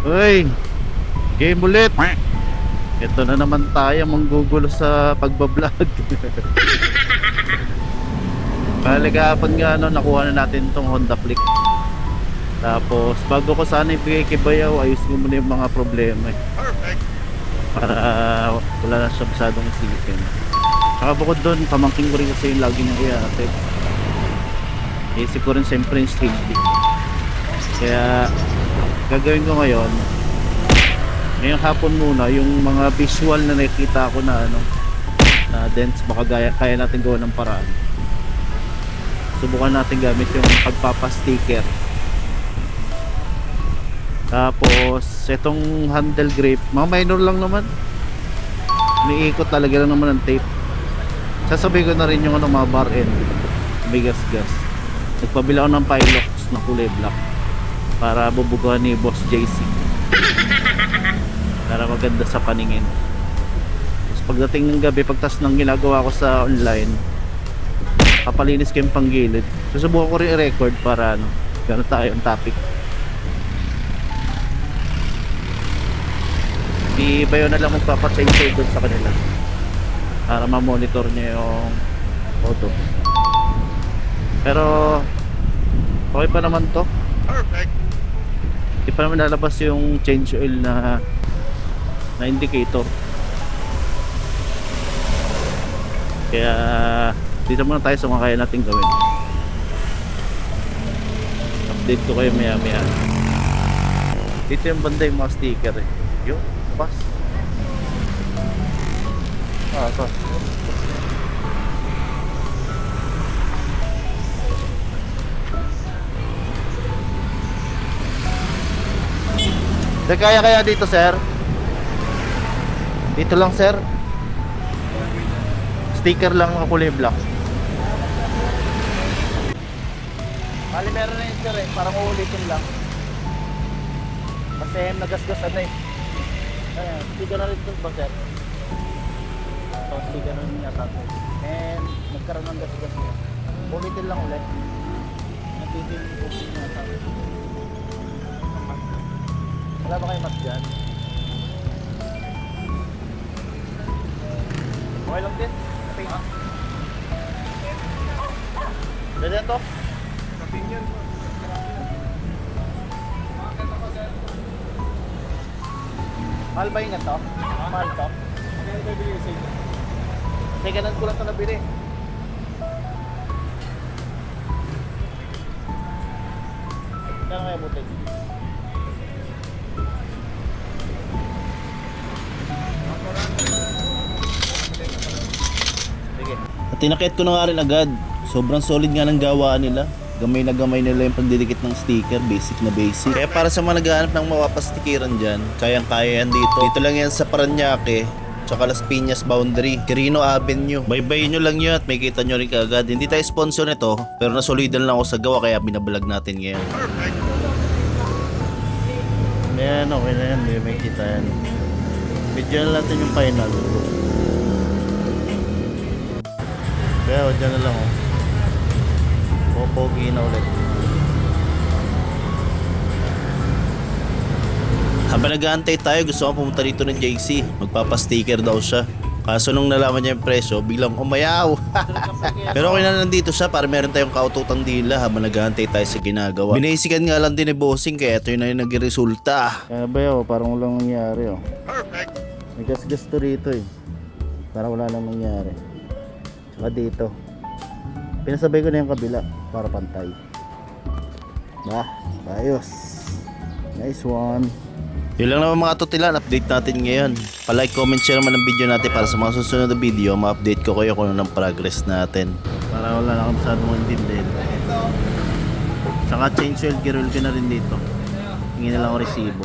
Uy, game ulit. Ito na naman tayo manggugulo sa pagbablog. Bale kahapon nga nakuha na natin tong Honda Click. Tapos bago ko sana ibigay kay Bayaw, ayos ko muna yung mga problema Perfect. para wala na siya masyadong isipin. Saka bukod doon, pamangking ko rin kasi yung lagi niyang i-atid. Isip ko rin siyempre yung safety. Kaya gagawin ko ngayon, ngayong hapon muna, yung mga visual na nakikita ko na na dents, baka kaya natin gawa ng paraan. Subukan natin gamit yung pagpapasticker. Tapos itong handle grip, mga minor lang naman, umiikot talaga lang naman ng tape. Sasabihin ko na rin yung mga bar end, bigas-gas. Nagpabila ako ng Pilox na kulay black para bubuguhan ni Boss JC, para maganda sa paningin. Tapos pagdating ng gabi, pagtas ng ginagawa ko sa online, papalinis ko yung panggilid. Susubukan ko rin i-record para gano'n tayo ang topic. Si Bayo na lang magpapatensya doon sa kanila para ma-monitor niya yung photo. Pero okay pa naman to. Perfect. Hindi pa naman lalabas yung change oil na indicator. Kaya dito muna tayo sa mga kaya natin gawin. Update ko kayo maya maya. Dito yung banda yung mga sticker eh. Yung bus. Ito. Kaya dito sir? Dito lang sir? Sticker lang ang kulay black. Bali meron na yun sir eh, parang uulitin lang. Kasi nagasgasan na eh. Ayan, sticker na rin ito ba sir? Ito, sticker na rin yata ito. And nagkaroon ng gasgas niya. Ulitin lang ulit. Nagtitin yung ulitin niya yata ito. Wala ba kayo mat dyan? Okay lang din. Okay. Pwede to? Kapinyan mo. Mahal ba yung ganito? Mahal to? Kaya ba ibigay sa inyo? Second hand ko lang ito nabili. Kaya kaya butik. Sige. At tinakit ko na nga rin agad. Sobrang solid nga ng gawaan nila. Gamay na gamay nila yung pagdidikit ng sticker, basic na basic. Kaya para sa mga naghahanap ng mapapastikiran dyan, kayang-kaya yan dito. Dito lang yan sa Parañaque, tsaka Las Piñas boundary, Quirino Avenue. Baybayin nyo lang yun at may kita nyo rin kaagad. Hindi tayo sponsor nito, pero nasolidan lang ako sa gawa kaya binabalag natin ngayon. Perfect. Ayan, okay na yan, may kita yan. Video na natin yung final. Kaya dyan na lang oh. Popogi na ulit. Habang nag-aantay tayo, gusto ko pumunta dito ng JC. Magpapasticker daw siya. Kaso nung nalaman niya yung presyo, biglang umayaw. Pero okay na nandito siya para meron tayong kaututang dila habang nag-aantay tayo sa ginagawa. Binasikan nga lang din ni Bossing kaya ito yun na yung nag-resulta. Kaya ba yun, parang walang nangyari oh. Perfect. May gas-gas to rito eh. Parang wala nang nangyari. Tsaka dito. Pinasabay ko na yung kabila para pantay. Ayos. Nice one. Yun lang naman mga tutilan, update natin ngayon. Pa-like, comment, share naman ang video natin para sa mga susunod na video, ma-update ko kayo kung ano ng progress natin. Para wala na akong masyadong intindihin. Tsaka change oil, gear oil ko na rin dito. Hingin na lang ako resibo.